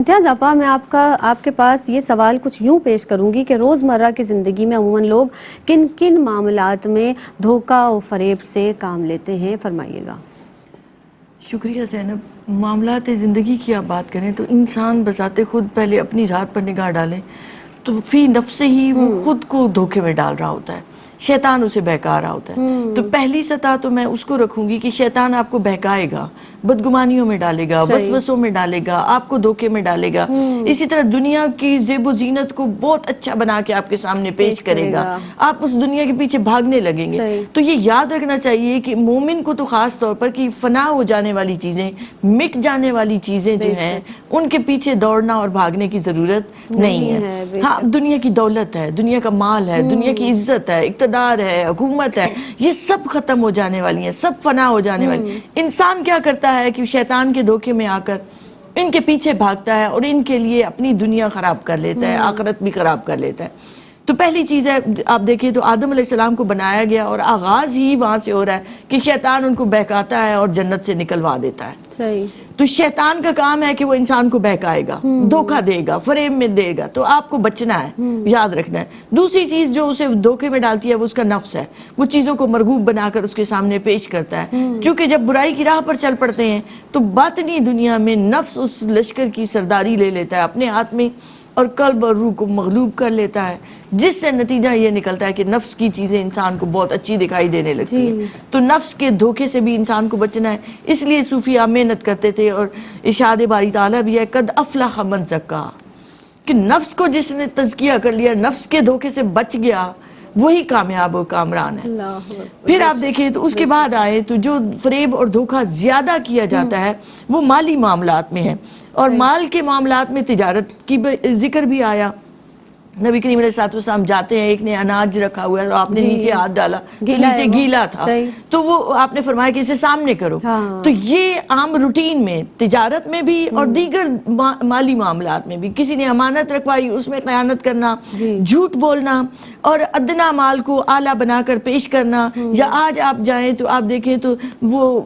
امتیاز آپا، میں آپ کے پاس یہ سوال کچھ یوں پیش کروں گی کہ روزمرہ کی زندگی میں عموماً لوگ کن کن معاملات میں دھوکہ و فریب سے کام لیتے ہیں، فرمائیے گا۔ شکریہ زینب۔ معاملات زندگی کی آپ بات کریں تو انسان بذات خود پہلے اپنی ذات پر نگاہ ڈالیں تو فی نفس ہی وہ خود کو دھوکے میں ڈال رہا ہوتا ہے، شیطان اسے بہکا رہا ہوتا ہے۔ تو پہلی سطح تو میں اس کو رکھوں گی کہ شیطان آپ کو بہکائے گا، بدگمانیوں میں ڈالے گا، وسوسوں میں ڈالے گا، آپ کو دھوکے میں ڈالے گا۔ اسی طرح دنیا کی زیب و زینت کو بہت اچھا بنا کے آپ کے سامنے پیش کرے گا، آپ اس دنیا کے پیچھے بھاگنے لگیں گے۔ تو یہ یاد رکھنا چاہیے کہ مومن کو تو خاص طور پر کہ فنا ہو جانے والی چیزیں، مٹ جانے والی چیزیں جو ہیں ان کے پیچھے دوڑنا اور بھاگنے کی ضرورت نہیں ہے۔ ہاں، دنیا کی دولت ہے، دنیا کا مال ہے، دنیا کی عزت ہے، اقتدار ہے، حکومت ہے، یہ سب ختم ہو جانے والی ہیں، سب فنا ہو جانے والی۔ انسان کیا کرتا ہے کہ شیطان کے دھوکے میں آ کر ان کے پیچھے بھاگتا ہے اور ان کے لیے اپنی دنیا خراب کر لیتا ہے، آخرت بھی خراب کر لیتا ہے۔ تو پہلی چیز ہے، آپ دیکھیں تو آدم علیہ السلام کو بنایا گیا اور آغاز ہی وہاں سے ہو رہا ہے کہ شیطان ان کو بہکاتا ہے اور جنت سے نکلوا دیتا ہے۔ تو شیطان کا کام ہے کہ وہ انسان کو بہکائے گا، دھوکہ دے گا، فریب میں دے گا، تو آپ کو بچنا ہے، یاد رکھنا ہے۔ دوسری چیز جو اسے دھوکے میں ڈالتی ہے وہ اس کا نفس ہے، وہ چیزوں کو مرغوب بنا کر اس کے سامنے پیش کرتا ہے۔ چونکہ جب برائی کی راہ پر چل پڑتے ہیں تو باطنی دنیا میں نفس اس لشکر کی سرداری لے لیتا ہے اپنے ہاتھ میں اور قلب اور روح کو مغلوب کر لیتا ہے، جس سے نتیجہ یہ نکلتا ہے کہ نفس کی چیزیں انسان کو بہت اچھی دکھائی دینے لگتی ہیں۔ تو نفس کے دھوکے سے بھی انسان کو بچنا ہے، اس لیے صوفیاء محنت کرتے تھے اور ارشاد باری تعالیٰ بھی ہے قد افلح من زکا، کہ نفس کو جس نے تزکیہ کر لیا، نفس کے دھوکے سے بچ گیا، وہی کامیاب و کامران ہے۔ پھر آپ دیکھیں تو اس کے بعد آئے تو جو فریب اور دھوکہ زیادہ کیا جاتا ہے وہ مالی معاملات میں ہے، اور مال کے معاملات میں تجارت کی ذکر بھی آیا۔ نبی کریم علیہ السلام جاتے ہیں، ایک نے اناج رکھا ہوا ہے تو آپ نے نیچے ہاتھ ڈالا تو نیچے گیلا تھا، تو وہ آپ نے فرمایا کہ اسے سامنے کرو۔ تو یہ عام روٹین میں، تجارت میں بھی اور دیگر مالی معاملات میں بھی، کسی نے امانت رکھوائی اس میں خیانت کرنا، جھوٹ بولنا اور ادنا مال کو اعلیٰ بنا کر پیش کرنا، یا آج آپ جائیں تو آپ دیکھیں تو وہ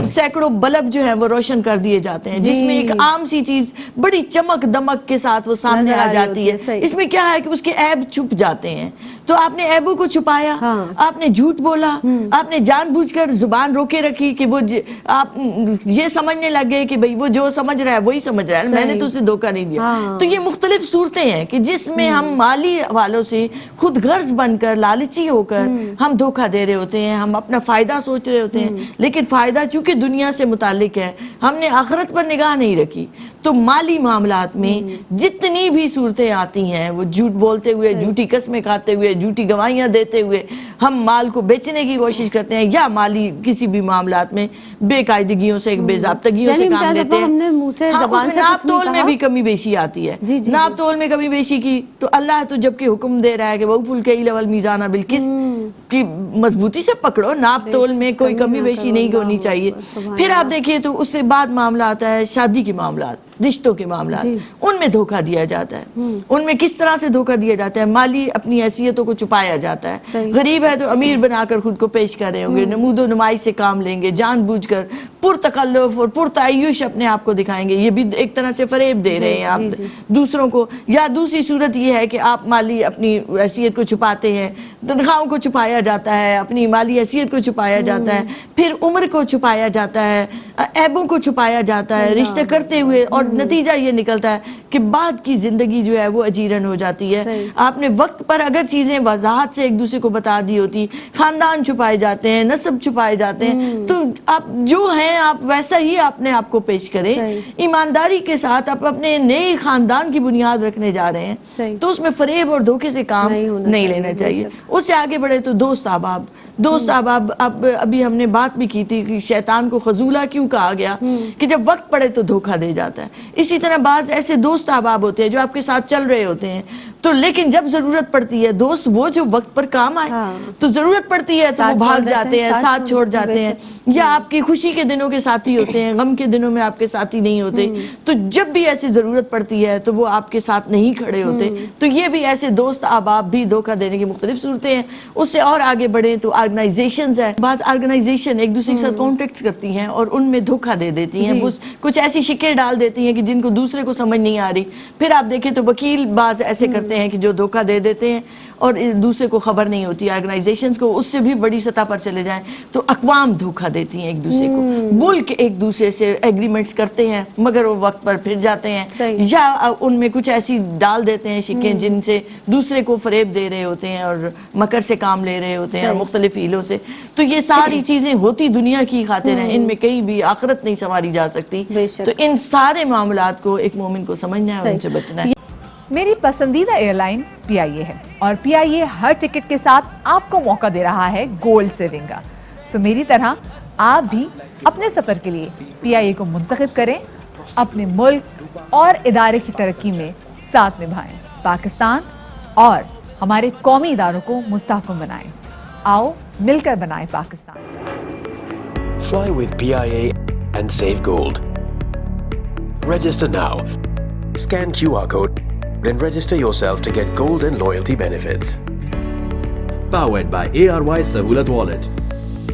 سینکڑوں بلب جو ہیں وہ روشن کر دیے جاتے ہیں، جس میں ایک عام سی چیز بڑی چمک دمک کے ساتھ وہ سامنے آ جاتی ہے۔ اس میں کیا ہے کہ اس کے عیب چھپ جاتے ہیں، تو آپ نے عیبوں کو چھپایا، آپ نے جھوٹ بولا، آپ نے جان بوجھ کر زبان روکے رکھی کہ وہ آپ یہ سمجھنے لگے کہ بھئی وہ جو سمجھ رہا ہے وہی سمجھ رہا ہے، میں نے تو اسے دھوکہ نہیں دیا۔ تو یہ مختلف صورتیں ہیں کہ جس میں ہم مالی حوالوں سے خود غرض بن کر، لالچی ہو کر ہم دھوکہ دے رہے ہوتے ہیں، ہم اپنا فائدہ سوچ رہے ہوتے ہیں، لیکن فائدہ چونکہ دنیا سے متعلق ہے، ہم نے آخرت پر نگاہ نہیں رکھی۔ تو مالی معاملات میں جتنی بھی صورتیں آتی ہیں، وہ جھوٹ بولتے ہوئے، جھوٹی قسمیں کھاتے ہوئے، جھوٹی گواہیاں دیتے ہوئے ہم مال کو بیچنے کی کوشش کرتے ہیں، یا مالی کسی بھی معاملات میں بے قاعدگیوں سے، بے ضابطگیوں سے کام لیتے ہیں۔ اس میں ناپ تول میں بھی کمی بیشی آتی ہے، ناپ تول میں کمی بیشی کی تو اللہ تو جبکہ حکم دے رہا ہے کہ وَأَوْفُوا الْكَيْلَ وَالْمِيزَانَ بِالْقِسْطِ، کہ مضبوطی سے پکڑو، ناپ تول میں کوئی کمی بیشی نہیں ہونی چاہیے۔ پھر آپ دیکھیے تو اس سے بعد معاملہ آتا ہے شادی کے معاملات، رشتوں کے معاملات، ان میں دھوکہ دیا جاتا ہے۔ ان میں کس طرح سے دھوکہ دیا جاتا ہے؟ مالی اپنی حیثیتوں کو چھپایا جاتا ہے، غریب ہے تو امیر بنا کر خود کو پیش کر رہے ہوں گے، نمود و نمائش سے کام لیں گے، جان بوجھ کر پرتکلف اور پرتعیش اپنے آپ کو دکھائیں گے، یہ بھی ایک طرح سے فریب دے رہے ہیں آپ دوسروں کو۔ یا دوسری صورت یہ ہے کہ آپ مالی اپنی حیثیت کو چھپاتے ہیں، تنخواہوں کو چھپایا جاتا ہے، اپنی مالی حیثیت کو چھپایا جاتا ہے، پھر عمر کو چھپایا جاتا ہے، عیبوں کو چھپایا جاتا ہے رشتہ کرتے ہوئے، اور نتیجہ یہ نکلتا ہے کہ بعد کی زندگی جو ہے وہ اجیرن ہو جاتی ہے۔ آپ نے وقت پر اگر چیزیں وضاحت سے ایک دوسرے کو بتا دی ہوتی، خاندان چھپائے جاتے ہیں، نسب چھپائے جاتے ہیں، تو آپ جو ہیں آپ ویسا ہی اپنے آپ کو پیش کریں، ایمانداری کے ساتھ آپ اپنے نئے خاندان کی بنیاد رکھنے جا رہے ہیں، تو اس میں فریب اور دھوکے سے کام نہیں لینا چاہیے۔ اس سے آگے بڑھے تو دوست احباب، دوست احباب، ابھی ہم نے بات بھی کی تھی کہ شیطان کو خذولہ کیوں کہا گیا، کہ جب وقت پڑے تو دھوکہ دے جاتا ہے۔ اسی طرح بعض ایسے دوست احباب ہوتے ہیں جو آپ کے ساتھ چل رہے ہوتے ہیں، تو لیکن جب ضرورت پڑتی ہے دوست وہ جو وقت پر کام آئے تو ضرورت پڑتی ہے تو وہ بھاگ جاتے ہیں, ساتھ چھوڑ جاتے ہیں, یا آپ کی خوشی کے دنوں کے ساتھی ہوتے ہیں, غم کے دنوں میں آپ کے ساتھی نہیں ہوتے. تو جب بھی ایسی ضرورت پڑتی ہے تو وہ آپ کے ساتھ نہیں کھڑے ہوتے. تو یہ بھی ایسے دوست احباب بھی دھوکہ دینے کی مختلف صورتیں ہیں. اس سے اور آگے بڑھیں تو آرگنائزیشنز ہیں, بعض آرگنائزیشن ایک دوسرے کے ساتھ کانٹیکٹس کرتی ہیں اور ان میں دھوکہ دے دیتی ہیں, کچھ ایسی شکیں ڈال دیتی ہیں کہ جن کو دوسرے کو سمجھ نہیں آ رہی. پھر آپ دیکھیں تو وکیل بعض ایسے کرتے ہیں کہ جو دھوکہ دے دیتے ہیں اور دوسرے کو خبر نہیں ہوتی. آرگنائزیشنز کو اس سے بھی بڑی سطح پر چلے جائیں تو اقوام دھوکہ دیتی ہیں ایک دوسرے کو, ملک ایک دوسرے سے ایگریمنٹس کرتے ہیں مگر وہ وقت پر پھر جاتے ہیں, یا ان میں کچھ ایسی ڈال دیتے ہیں شکیں جن سے دوسرے کو فریب دے رہے ہوتے ہیں اور مکر سے کام لے رہے ہوتے ہیں مختلف ہیلوں سے. تو یہ ساری چیزیں ہوتی دنیا کی خاطر ہیں, ان میں کہیں بھی آخرت نہیں سنواری جا سکتی. تو ان سارے معاملات کو ایک مومن کو سمجھنا ہے اور ان سے بچنا ہے. میری پسندیدہ ایئر لائن پی آئی اے ہے اور پی آئی اے ہر ٹکٹ کے ساتھ آپ کو موقع دے رہا ہے گولڈ سیونگ کا. سو میری طرح آپ بھی اپنے سفر کے لیے پی آئی اے کو منتخب کریں, اپنے ملک اور ادارے کی ترقی میں ساتھ نبھائیں, پاکستان اور ہمارے قومی اداروں کو مستحکم بنائیں. آؤ مل کر بنائیں Pakistan. Fly with PIA and save gold. Register now. Scan QR code and register yourself to get gold and loyalty benefits. Powered by ARY Sahulat Wallet.